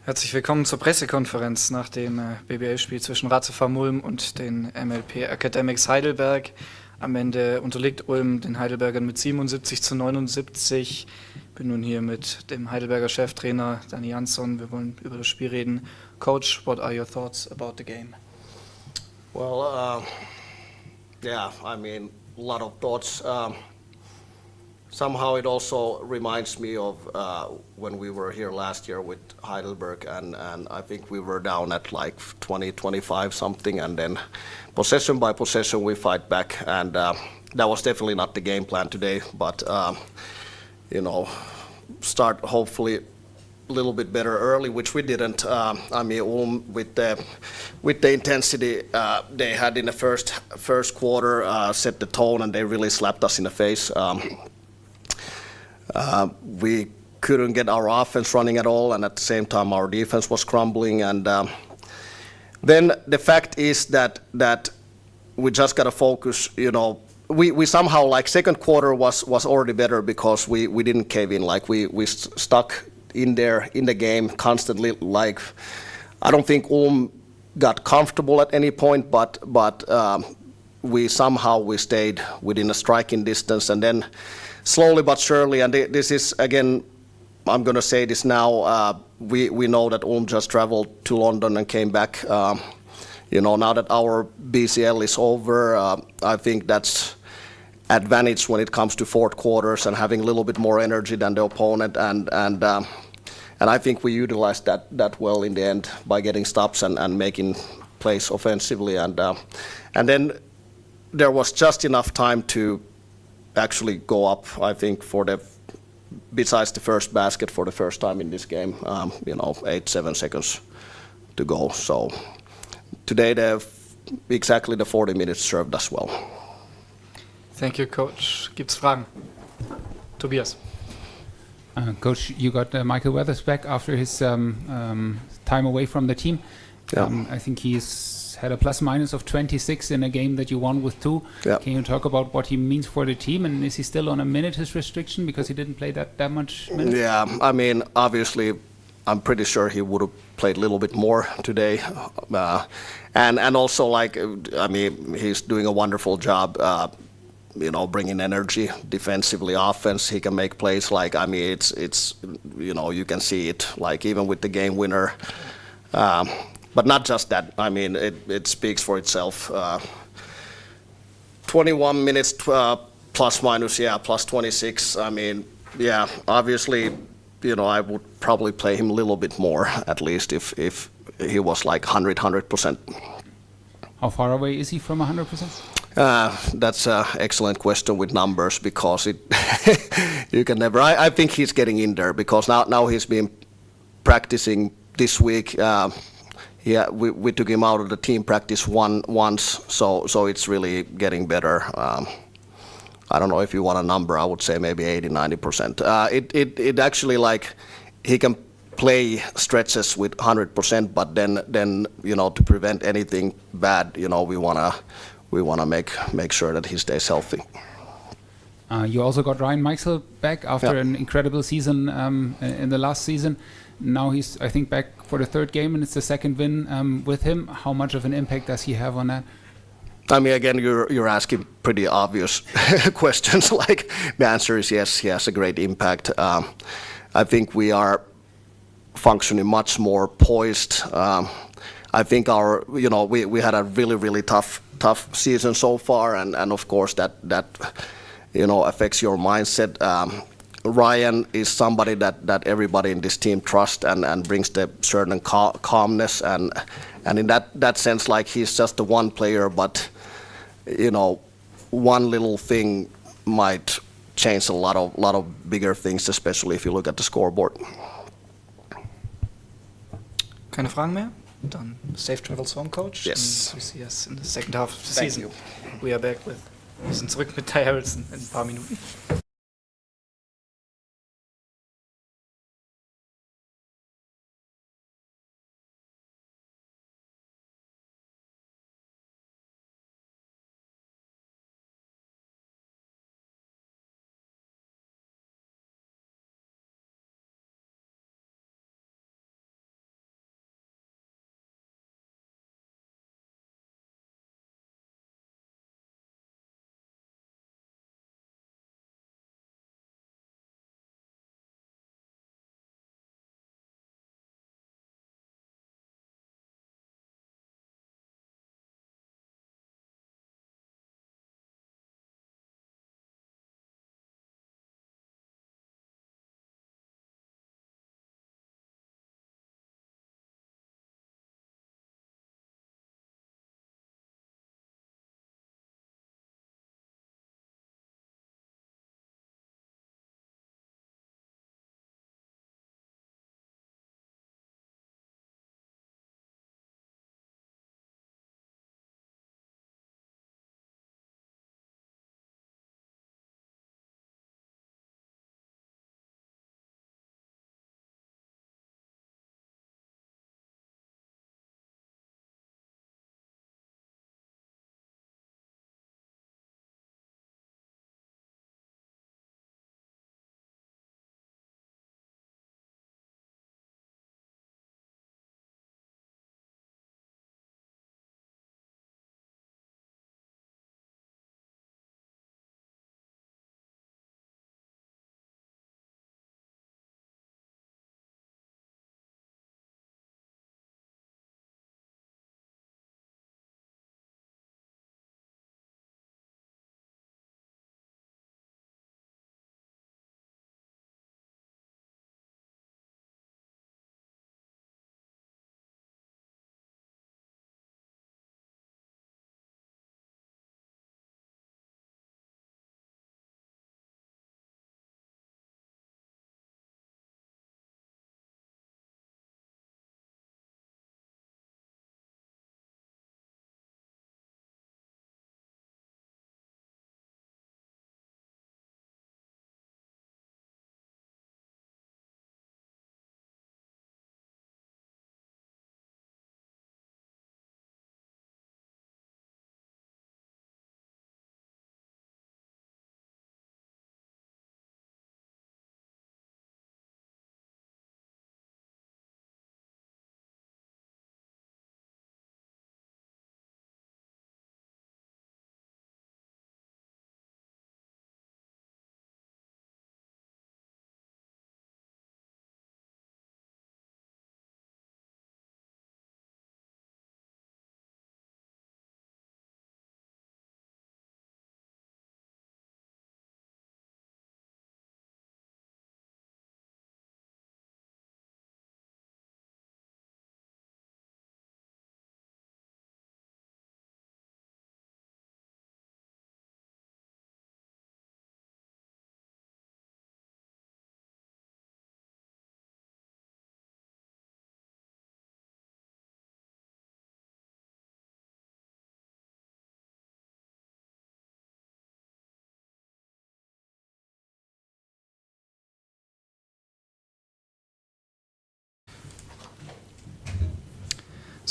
Herzlich willkommen zur Pressekonferenz nach dem BBL-Spiel zwischen ratiopharm Ulm und den MLP Academics Heidelberg. Am Ende unterliegt Ulm den Heidelbergern mit 77:79. Ich bin nun hier mit dem Heidelberger Cheftrainer Jansson. Wir wollen über das Spiel reden. Coach, what are your thoughts about the game? Well, a lot of thoughts. Somehow it also reminds me of when we were here last year with Heidelberg, and I think we were down at like 20-25 something, and then possession by possession we fight back, and that was definitely not the game plan today, but start hopefully a little bit better early, which we didn't. Ulm with the intensity they had in the first quarter set the tone, and they really slapped us in the face. We couldn't get our offense running at all, and at the same time our defense was crumbling. And then the fact is that we just got to focus. We somehow, like, second quarter was already better because we didn't cave in. Like we stuck in there in the game constantly. Like, I don't think Ulm got comfortable at any point, but we stayed within a striking distance, and then slowly but surely, and this is, again, I'm going to say this now, we know that Ulm just traveled to London and came back. Now that our BCL is over, I think that's advantage when it comes to fourth quarters and having a little bit more energy than the opponent, and I think we utilized that well in the end by getting stops and making plays offensively, and then there was just enough time to actually go up, I think, besides the first basket for the first time in this game, 8-7 seconds to go. So today exactly the 40 minutes served us well. Thank you, Coach. Gibt's Fragen? Tobias. Coach, you got Michael Weathers back after his time away from the team. Yeah. I think he's had a plus-minus of 26 in a game that you won with 2. Yeah. Can you talk about what he means for the team, and is he still on a minutes restriction because he didn't play that much minutes? Yeah, obviously, I'm pretty sure he would have played a little bit more today, and also, he's doing a wonderful job. Bringing energy defensively, offense. He can make plays. It's you can see it. Like, even with the game winner. But not just that. It speaks for itself. 21 minutes plus minus, plus 26. Obviously, I would probably play him a little bit more, at least if he was like 100%. How far away is he from 100%? That's an excellent question with numbers, because you can never. I think he's getting in there, because now he's been practicing this week. We took him out of the team practice once, so it's really getting better. I don't know if you want a number. I would say maybe 80-90%. It actually, like, he can play stretches with 100%, but then to prevent anything bad, we wanna make sure that he stays healthy. You also got Ryan Meixel back after an incredible season in the last season. Now he's, I think, back for the third game, and it's the second win with him. How much of an impact does he have on that? Again, you're asking pretty obvious questions. Like, the answer is yes, he has a great impact. I think we are functioning much more poised. I think we had a really, really tough season so far, and of course that affects your mindset. Ryan is somebody that everybody in this team trusts and brings the certain calmness, and in that sense, like, he's just the one player, but one little thing might change a lot of bigger things, especially if you look at the scoreboard. Keine Fragen mehr? Dann safe travels home, Coach. Yes. And we see us in the second half of the Thank season. you. We are back with. Wir sind zurück mit Harrelson in ein paar Minuten.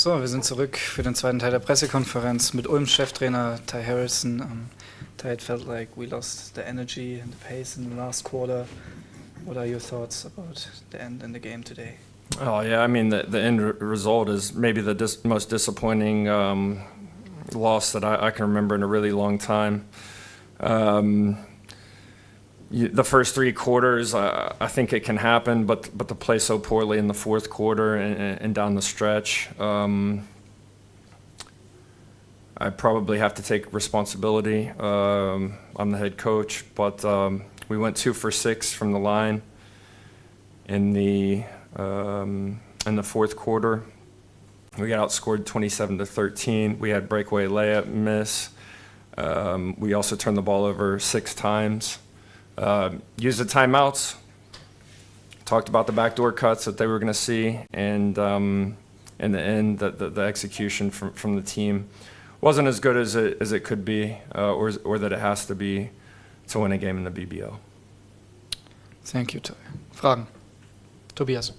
So, wir sind zurück für den zweiten Teil der Pressekonferenz mit Ulms Cheftrainer Ty Harrelson. Ty, it felt like we lost the energy and the pace in the last quarter. What are your thoughts about the end in the game today? Oh yeah, I mean the end result is maybe the most disappointing loss that I can remember in a really long time. The first three quarters, I think it can happen, but to play so poorly in the fourth quarter and down the stretch, I probably have to take responsibility. I'm the head coach, but we went 2 for 6 from the line in the fourth quarter. We got outscored 27-13. We had breakaway layup miss. We also turned the ball over 6 times. Used the timeouts, talked about the backdoor cuts that they were going to see, and in the end, the execution from the team wasn't as good as it could be, or that it has to be to win a game in the BBL. Thank you, Ty. Fragen? Tobias?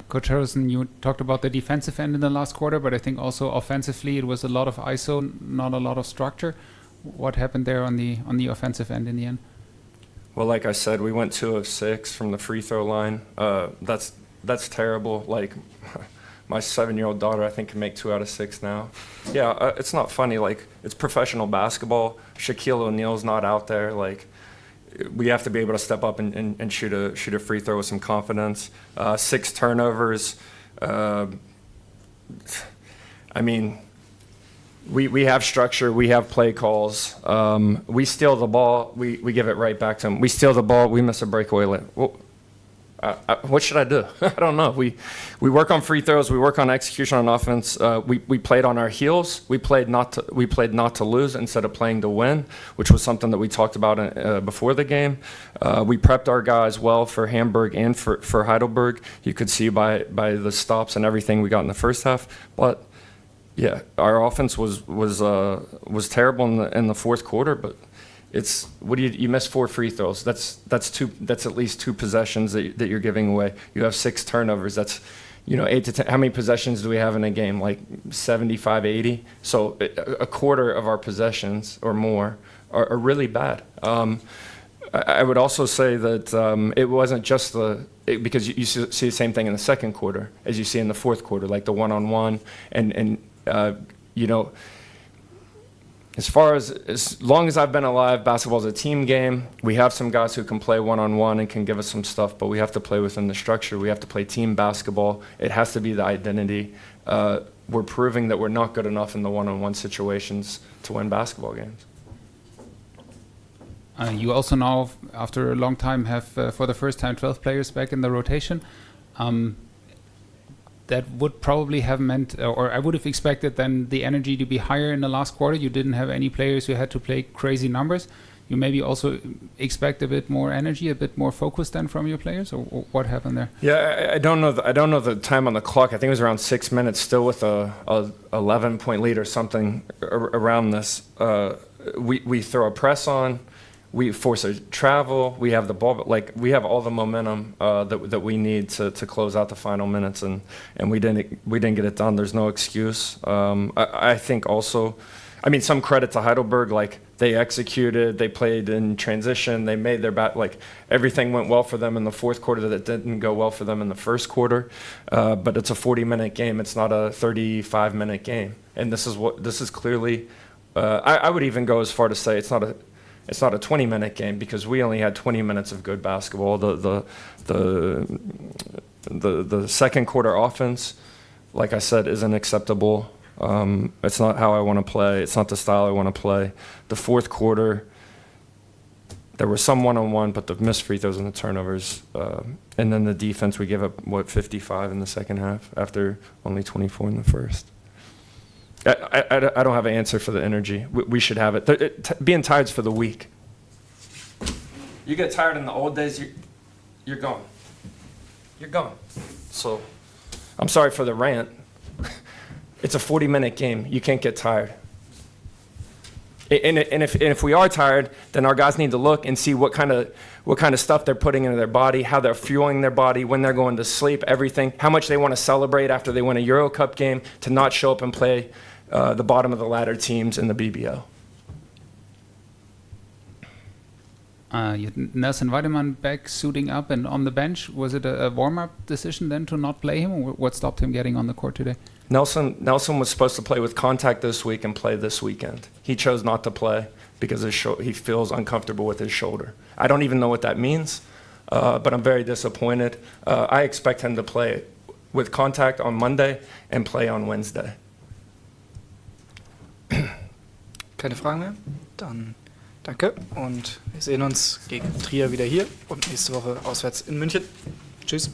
Coach Harrelson, you talked about the defensive end in the last quarter, but I think also offensively it was a lot of ISO, not a lot of structure. What happened there on the offensive end in the end? Well, like I said, we went 2 of 6 from the free throw line. That's terrible. Like my 7-year-old daughter, I think, can make 2 out of 6 now. Yeah, it's not funny. Like, it's professional basketball. Shaquille O'Neal's not out there. Like, we have to be able to step up and shoot a free throw with some confidence. 6 turnovers. I mean, we have structure, we have play calls. We steal the ball, we give it right back to them. We steal the ball, we miss a breakaway. Well, what should I do? I don't know. We work on free throws, we work on execution on offense. We played on our heels. We played not to lose instead of playing to win, which was something that we talked about before the game. We prepped our guys well for Hamburg and for Heidelberg. You could see by the stops and everything we got in the first half, but. Yeah, our offense was terrible in the fourth quarter, but it's you miss 4 free throws. That's at least 2 possessions that you're giving away. You have 6 turnovers. That's 8 to 10. How many possessions do we have in a game? Like 75, 80. So a quarter of our possessions or more are really bad. I would also say that it wasn't just because you see the same thing in the second quarter as you see in the fourth quarter, like the one-on-one and as long as I've been alive, basketball is a team game. We have some guys who can play one-on-one and can give us some stuff, but we have to play within the structure. We have to play team basketball. It has to be the identity. We're proving that we're not good enough in the one-on-one situations to win basketball games. You also now, after a long time, have for the first time 12 players back in the rotation. That would probably have meant, or I would have expected then the energy to be higher in the last quarter. You didn't have any players who had to play crazy numbers. You maybe also expect a bit more energy, a bit more focus then from your players, or what happened there? Yeah, I don't know the time on the clock. I think it was around 6 minutes, still with a 11-point lead or something around this. We throw a press on. We force a travel. We have the ball, but we have all the momentum that we need to close out the final minutes, and we didn't get it done. There's no excuse. I think also, some credit to Heidelberg. They executed. They played in transition. They made their everything went well for them in the fourth quarter that didn't go well for them in the first quarter. But it's a 40-minute game. It's not a 35-minute game, and this is clearly. I would even go as far to say it's not a 20-minute game because we only had 20 minutes of good basketball. The second quarter offense, like I said, isn't acceptable. It's not how I want to play. It's not the style I want to play. The fourth quarter, there was some one-on-one, but the missed free throws and the turnovers. And then the defense, we gave up, 55 in the second half after only 24 in the first. I don't have an answer for the energy. We should have it. Being tired's for the weak. You get tired in the old days, you're gone. You're gone. So, I'm sorry for the rant. It's a 40-minute game. You can't get tired. And if we are tired, then our guys need to look and see what kind of stuff they're putting into their body, how they're fueling their body, when they're going to sleep, everything, how much they want to celebrate after they win a Euro Cup game to not show up and play the bottom of the ladder teams in the BBL. You had Nelson Weidemann back suiting up and on the bench. Was it a warm-up decision then to not play him, or what stopped him getting on the court today? Nelson was supposed to play with contact this week and play this weekend. He chose not to play because he feels uncomfortable with his shoulder. I don't even know what that means, but I'm very disappointed. I expect him to play with contact on Monday and play on Wednesday. Keine Fragen mehr? Dann danke und wir sehen uns gegen Trier wieder hier und nächste Woche auswärts in München. Tschüss.